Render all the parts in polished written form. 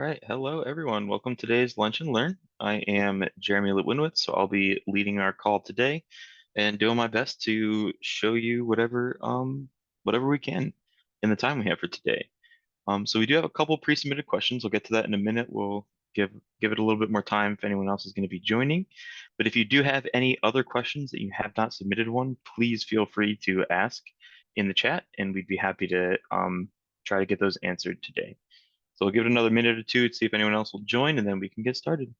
All right, hello everyone. Welcome to today's Lunch and Learn. I am Jeremy Litwinowitz, so I'll be leading our call today and doing my best to show you whatever we can in the time we have for today. So we do have a couple pre-submitted questions. We'll get to that in a minute. We'll give it a little bit more time if anyone else is going to be joining. But if you do have any other questions that you have not submitted one, please feel free to ask in the chat, and we'd be happy to try to get those answered today. So we'll give it another minute or two to see if anyone else will join, and then we can get started.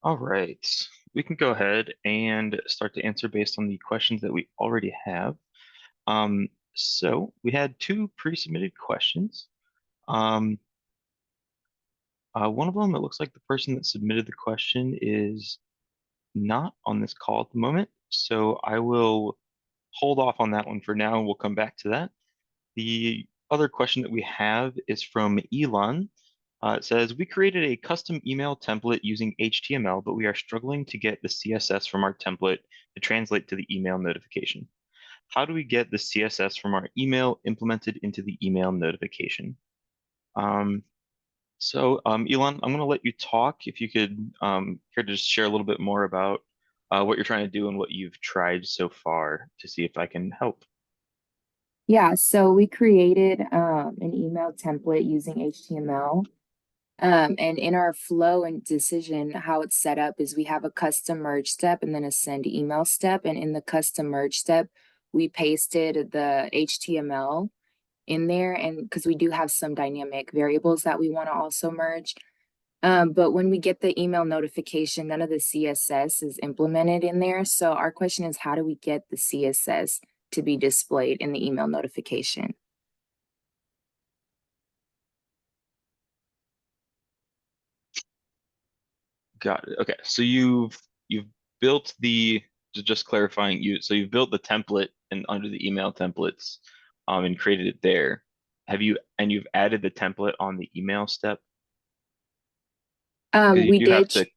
All right, we can go ahead and start to answer based on the questions that we already have. So we had two pre-submitted questions. One of them, it looks like the person that submitted the question is not on this call at the moment, so I will hold off on that one for now, and we'll come back to that. The other question that we have is from Elon. It says, we created a custom email template using HTML, but we are struggling to get the CSS from our template to translate to the email notification. How do we get the CSS from our email implemented into the email notification? Elon, I'm going to let you talk. If you could care to just share a little bit more about what you're trying to do and what you've tried so far to see if I can help. Yeah, so we created an email template using HTML. And in our flow and decision, how it's set up is we have a custom merge step and then a send email step. And in the custom merge step, we pasted the HTML in there, and because we do have some dynamic variables that we want to also merge. But when we get the email notification, none of the CSS is implemented in there. So our question is, how do we get the CSS to be displayed in the email notification? Got it. Okay, so you've built just clarifying you've built the template and under the email templates, and created it there. You've added the template on the email step? Because you We do have did to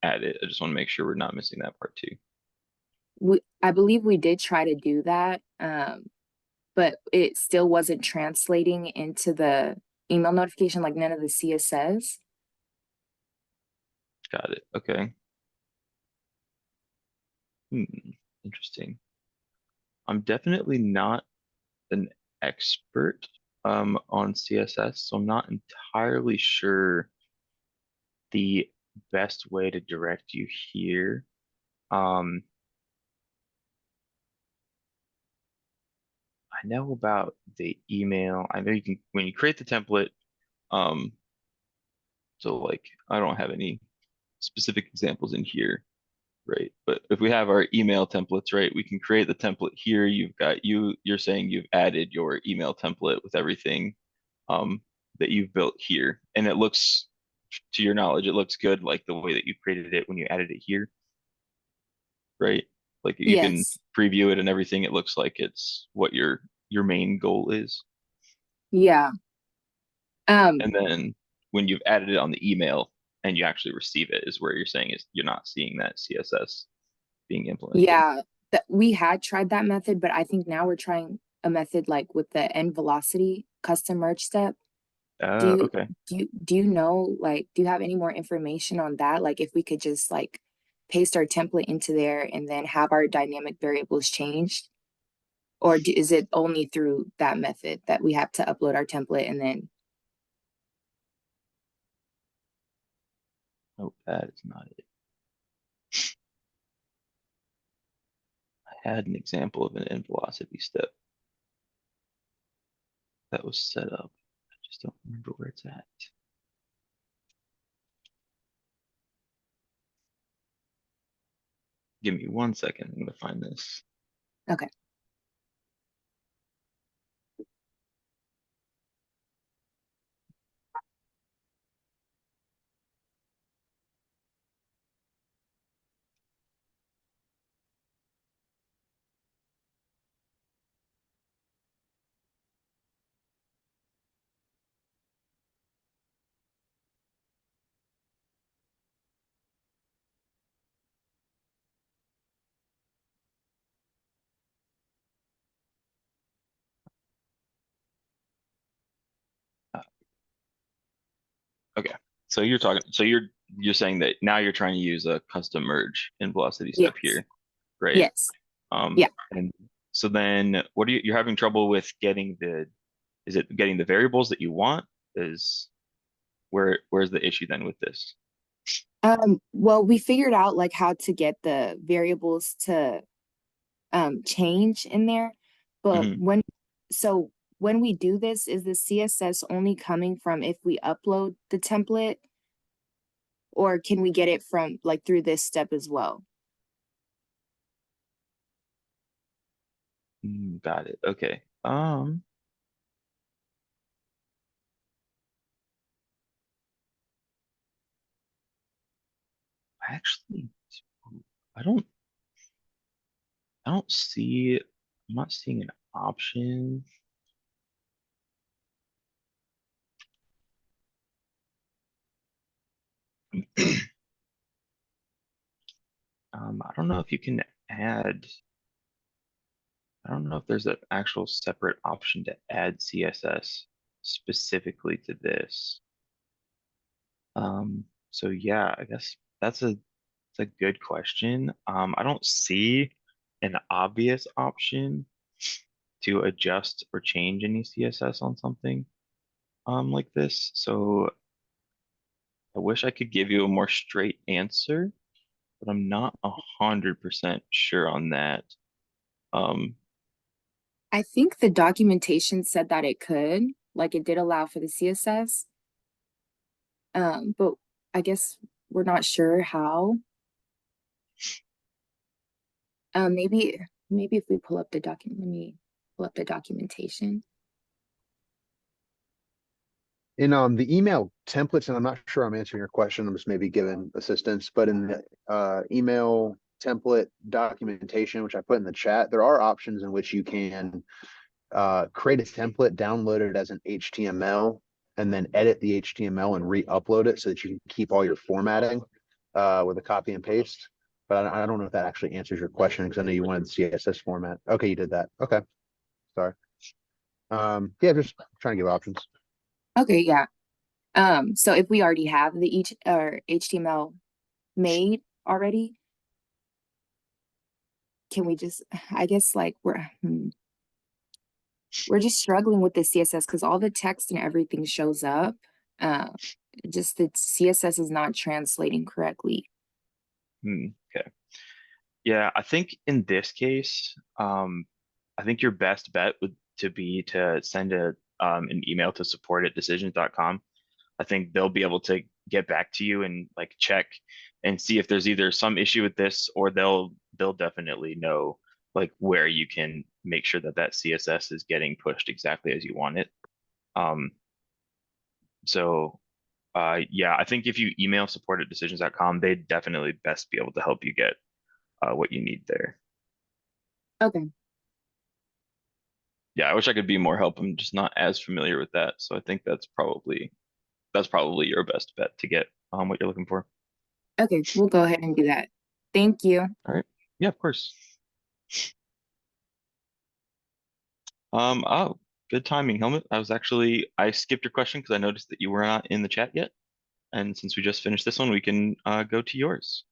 add it. I just want to make sure we're not missing that part too. I believe we did try to do that, but it still wasn't translating into the email notification, like none of the CSS. Got it. Okay. Hmm. Interesting. I'm definitely not an expert on CSS, so I'm not entirely sure the best way to direct you here. Um, I know about the email. I know you can when you create the template. Um, so like I don't have any specific examples in here, right? But if we have our email templates, right, we can create the template here. You're saying you've added your email template with everything that you've built here, and it looks, to your knowledge, it looks good, like the way that you created it when you added it here, right? Like you can Yes. preview it and everything. It looks like it's what your main goal is. Yeah. And then when you've added it on the email and you actually receive it is where you're saying is you're not seeing that CSS being implemented. Yeah. We had tried that method, but I think now we're trying a method like with the end velocity custom merge step. Do you Okay. do you know, like, do you have any more information on that? Like if we could just like paste our template into there and then have our dynamic variables changed? Or is it only through that method that we have to upload our template and then? Oh, that is not it. I had an example of an end velocity step that was set up. I just don't remember where it's at. Give me 1 second. I'm gonna find this. Okay. Uh, okay. So you're saying that now you're trying to use a custom merge in velocity step Yes. here, right? Yes. Yeah. And so then what are you're having trouble with getting is it getting the variables that you want? Is where's the issue then with this? Well, we figured out like how to get the variables to change in there, but Hmm. when we do this, is the CSS only coming from if we upload the template, or can we get it from like through this step as well? Got it. Okay. Actually, I don't I don't see I'm not seeing an option. I don't know if you can add I don't know if there's an actual separate option to add CSS specifically to this. So yeah, I guess that's a good question. I don't see an obvious option to adjust or change any CSS on something like this. So I wish I could give you a more straight answer, but I'm not 100% sure on that. Um, I think the documentation said that it could, like it did allow for the CSS, but I guess we're not sure how. Maybe if we pull up the document, let me pull up the documentation. In the email templates, and I'm not sure I'm answering your question, I'm just maybe giving assistance, but in the email template documentation, which I put in the chat, there are options in which you can create a template, download it as an HTML, and then edit the HTML and re-upload it so that you can keep all your formatting with a copy and paste. But I don't know if that actually answers your question because I know you wanted CSS format. Okay, you did that. Okay, sorry. Yeah, just trying to give options. Okay, yeah. So if we already have the each or HTML made already, can we just, I guess like we're just struggling with the CSS because all the text and everything shows up. Uh, just the CSS is not translating correctly. okay. Yeah, I think in this case, I think your best bet would to be to send an email to support@decisions.com. I think they'll be able to get back to you and like check and see if there's either some issue with this or they'll definitely know like where you can make sure that that CSS is getting pushed exactly as you want it. Um, so yeah, I think if you email support@decisions.com, they'd definitely best be able to help you get what you need there. Okay. Yeah, I wish I could be more help. I'm just not as familiar with that, so I think that's probably your best bet to get what you're looking for. Okay, we'll go ahead and do that. Thank you. All right. Yeah, of course. Oh, good timing, Helmut. I skipped your question because I noticed that you were not in the chat yet. And since we just finished this one, we can go to yours.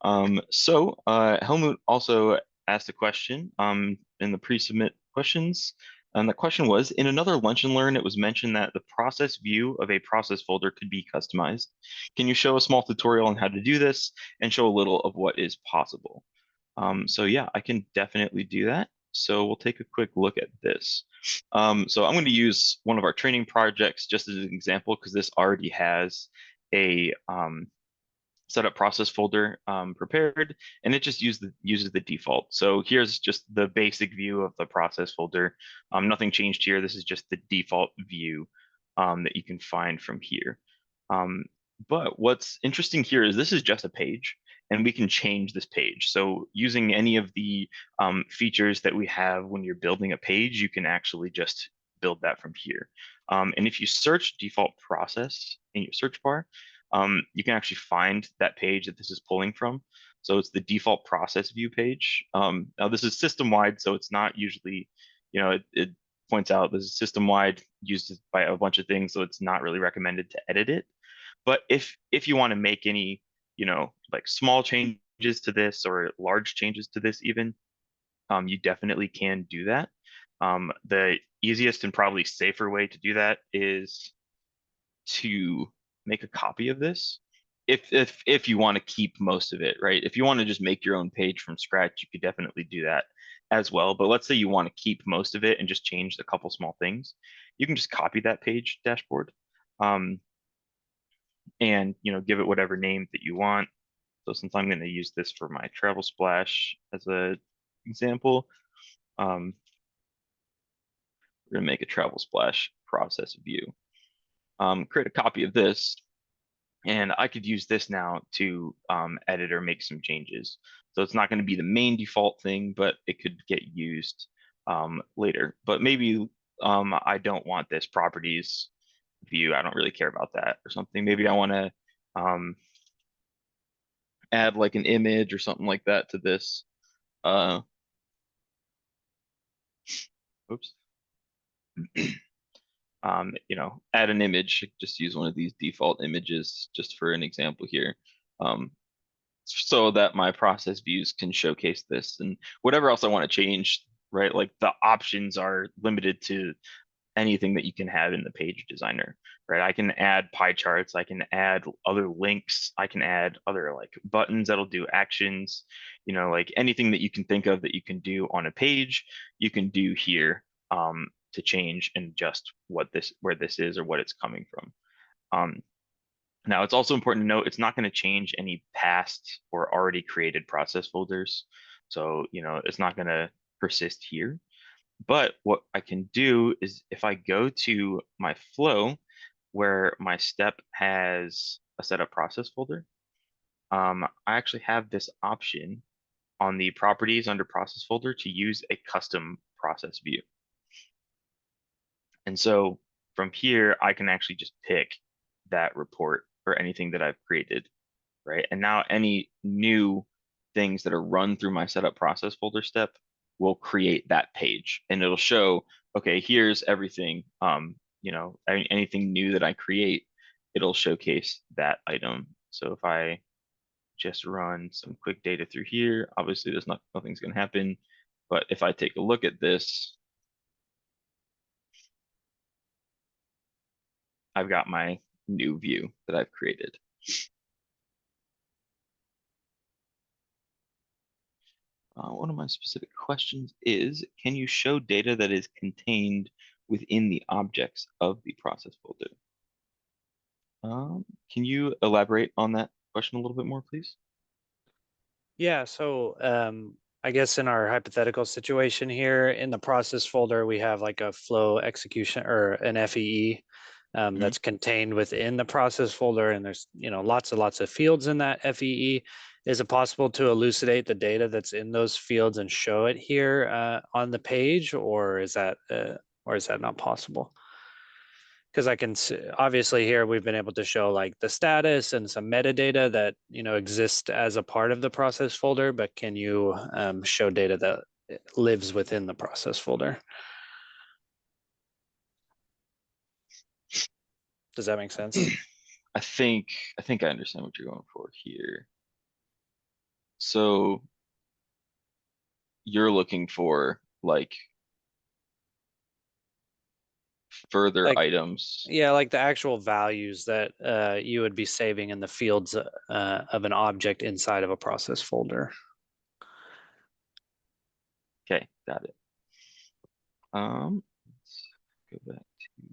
Helmut also asked a question in the pre-submit questions. And the question was, in another Lunch and Learn, it was mentioned that the process view of a process folder could be customized. Can you show a small tutorial on how to do this and show a little of what is possible? So yeah, I can definitely do that. So we'll take a quick look at this. So I'm going to use one of our training projects just as an example because this already has a setup process folder prepared, and it just uses the default. So here's just the basic view of the process folder. Nothing changed here. This is just the default view that you can find from here. But what's interesting here is this is just a page, and we can change this page. So using any of the features that we have when you're building a page, you can actually just build that from here. And if you search default process in your search bar, you can actually find that page that this is pulling from. So it's the default process view page. Now this is system-wide, so it's not usually, it points out this is system-wide used by a bunch of things, so it's not really recommended to edit it. But if you want to make any, like small changes to this or large changes to this even, you definitely can do that. The easiest and probably safer way to do that is to make a copy of this if you want to keep most of it, right? If you want to just make your own page from scratch, you could definitely do that as well. But let's say you want to keep most of it and just change a couple small things. You can just copy that page dashboard and give it whatever name that you want. So since I'm going to use this for my travel splash as a example, we're going to make a travel splash process view. Create a copy of this, and I could use this now to edit or make some changes. So it's not going to be the main default thing, but it could get used later. But maybe I don't want this properties view. I don't really care about that or something. Maybe I want to add like an image or something like that to this. Uh, oops. Add an image. Just use one of these default images just for an example here. So that my process views can showcase this and whatever else I want to change, right? Like the options are limited to anything that you can have in the page designer, right? I can add pie charts, I can add other links, I can add other like buttons that'll do actions, like anything that you can think of that you can do on a page, you can do here to change and adjust where this is or what it's coming from. Now, it's also important to note it's not going to change any past or already created process folders. So, it's not going to persist here. But what I can do is if I go to my flow where my step has a setup process folder, I actually have this option on the properties under process folder to use a custom process view. And so from here, I can actually just pick that report or anything that I've created, right? And now any new things that are run through my setup process folder step will create that page and it'll show, okay, here's everything, anything new that I create, it'll showcase that item. So if I just run some quick data through here, obviously nothing's going to happen. But if I take a look at this, I've got my new view that I've created. One of my specific questions is, can you show data that is contained within the objects of the process folder? Can you elaborate on that question a little bit more, please? Yeah, so I guess in our hypothetical situation here in the process folder, we have like a flow execution or an FEE that's contained within the process folder, and there's lots and lots of fields in that FEE. Is it possible to elucidate the data that's in those fields and show it here on the page, or is that not possible? Because I can see, obviously here we've been able to show like the status and some metadata that exist as a part of the process folder, but can you show data that lives within the process folder? Does that make sense? I think I understand what you're going for here. So you're looking for like further Like, items. yeah, like the actual values that you would be saving in the fields of an object inside of a process folder. Okay, got it. Let's go back to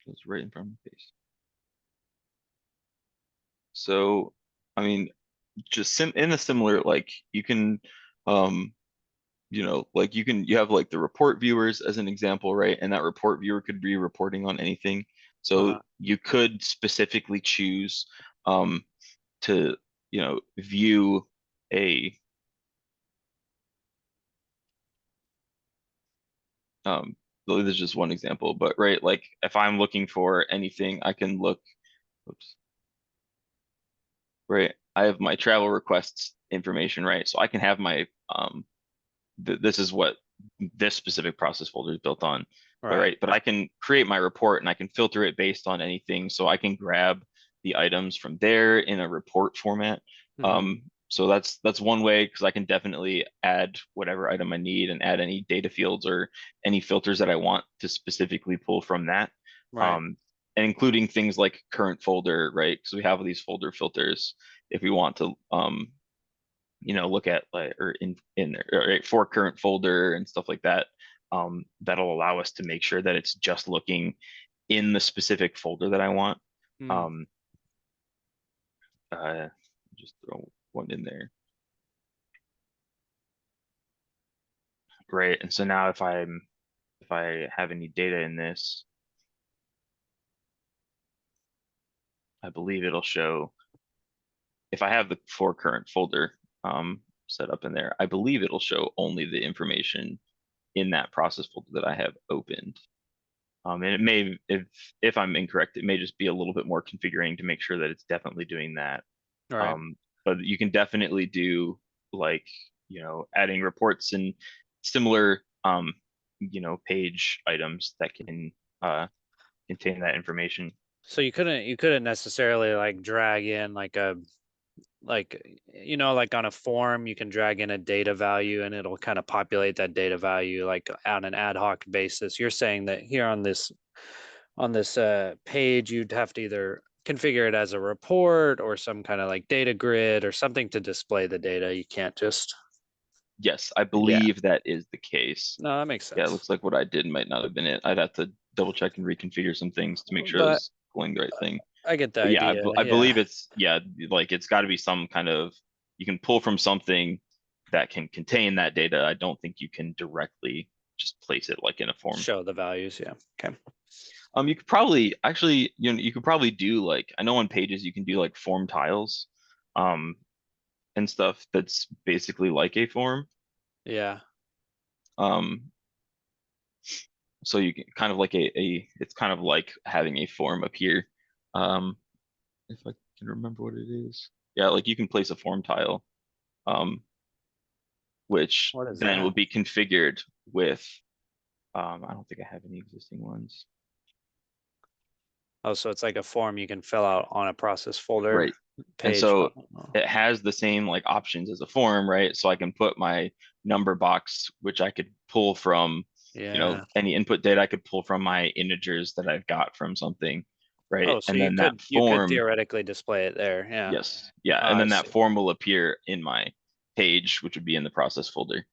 it's right in front of my face. So, I mean, just in a similar, like you can, um, like you have like the report viewers as an example, right? And that report viewer could be reporting on anything. So Uh-huh. you could specifically choose, to, view a, though this is just one example, but right, like if I'm looking for anything, I can look, oops, right? I have my travel requests information, right? So I can have my, this is what this specific process folder is built on. But Right. right, but I can create my report and I can filter it based on anything. So I can grab the items from there in a report format. Hmm. So that's one way because I can definitely add whatever item I need and add any data fields or any filters that I want to specifically pull from that. Right. Um, and including things like current folder, right? Because we have these folder filters if we want to look at like or in there right, for current folder and stuff like that. That'll allow us to make sure that it's just looking in the specific folder that I want. Mm. Um, uh, just throw one in there. Great. And so now if I have any data in this, I believe it'll show if I have the for current folder set up in there, I believe it'll show only the information in that process folder that I have opened. And it may, if I'm incorrect, it may just be a little bit more configuring to make sure that it's definitely doing that. Right. Um, but you can definitely do like, adding reports and similar, page items that can contain that information. So you couldn't necessarily like drag in like like on a form you can drag in a data value and it'll kind of populate that data value like on an ad hoc basis. You're saying that here on this page you'd have to either configure it as a report or some kind of like data grid or something to display the data. You can't just. Yes, I Yeah. believe that is the case. No, that makes Yeah, it sense. looks like what I did might not have been it. I'd have to double check and reconfigure some things to make sure I But was pulling the right thing. I get the But yeah, idea. I Yeah. believe it's yeah, like it's got to be some kind of you can pull from something that can contain that data. I don't think you can directly just place it like in a form. Show the values. Yeah. Okay. You could probably actually you could probably do like I know on pages you can do like form tiles, um, and stuff that's basically like a form. Yeah. Um, so you can kind of like a it's kind of like having a form appear. If I can remember what it is. Yeah, like you can place a form tile. Um, which What is then that? would be configured with, I don't think I have any existing ones. Oh, so it's like a form you can fill out on a process folder Right. And page. so Oh, it has the same like options as a form, right? So I can put my number box, which I could pull from, yeah. any input data I could pull from my integers that I've got from something, right? Oh, so And you then that could you could form, theoretically display it there. Yeah. yes, yeah, Oh, and I then that see. form will appear in my page, which would be in the process folder.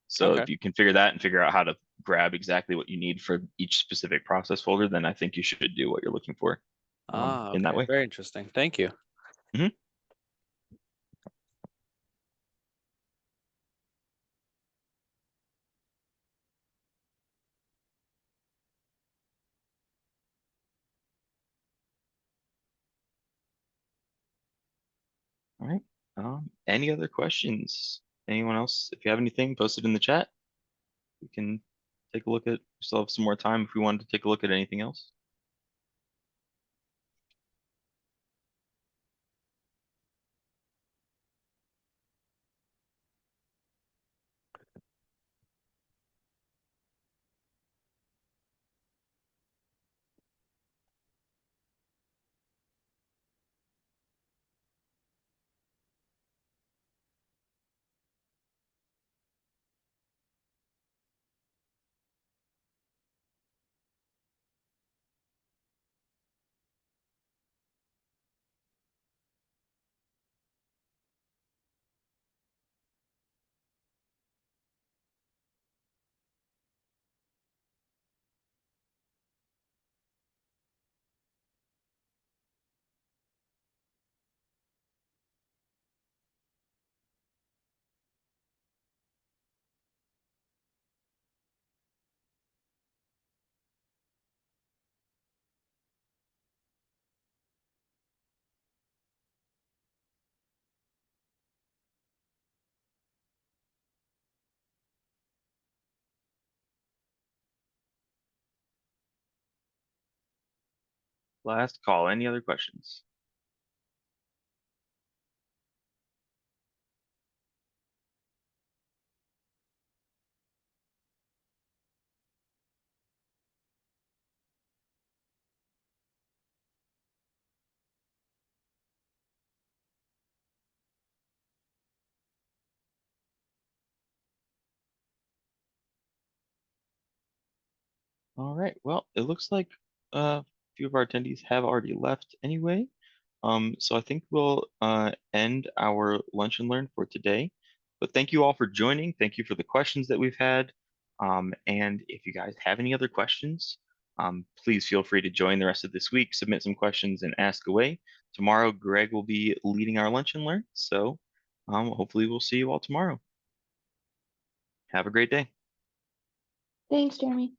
So Okay. if you configure that and figure out how to grab exactly what you need for each specific process folder, then I think you should do what you're looking for Ah, in that okay. way. Very interesting. Thank you. Mhm. All right. Any other questions? Anyone else? If you have anything, post it in the chat. We can take a look at. We still have some more time if we wanted to take a look at anything else. Last call. Any other questions? All right. Well, it looks like a few of our attendees have already left anyway. So I think we'll end our lunch and learn for today. But thank you all for joining. Thank you for the questions that we've had. And if you guys have any other questions, please feel free to join the rest of this week, submit some questions and ask away. Tomorrow, Greg will be leading our lunch and learn. So hopefully we'll see you all tomorrow. Have a great day. Thanks, Jeremy.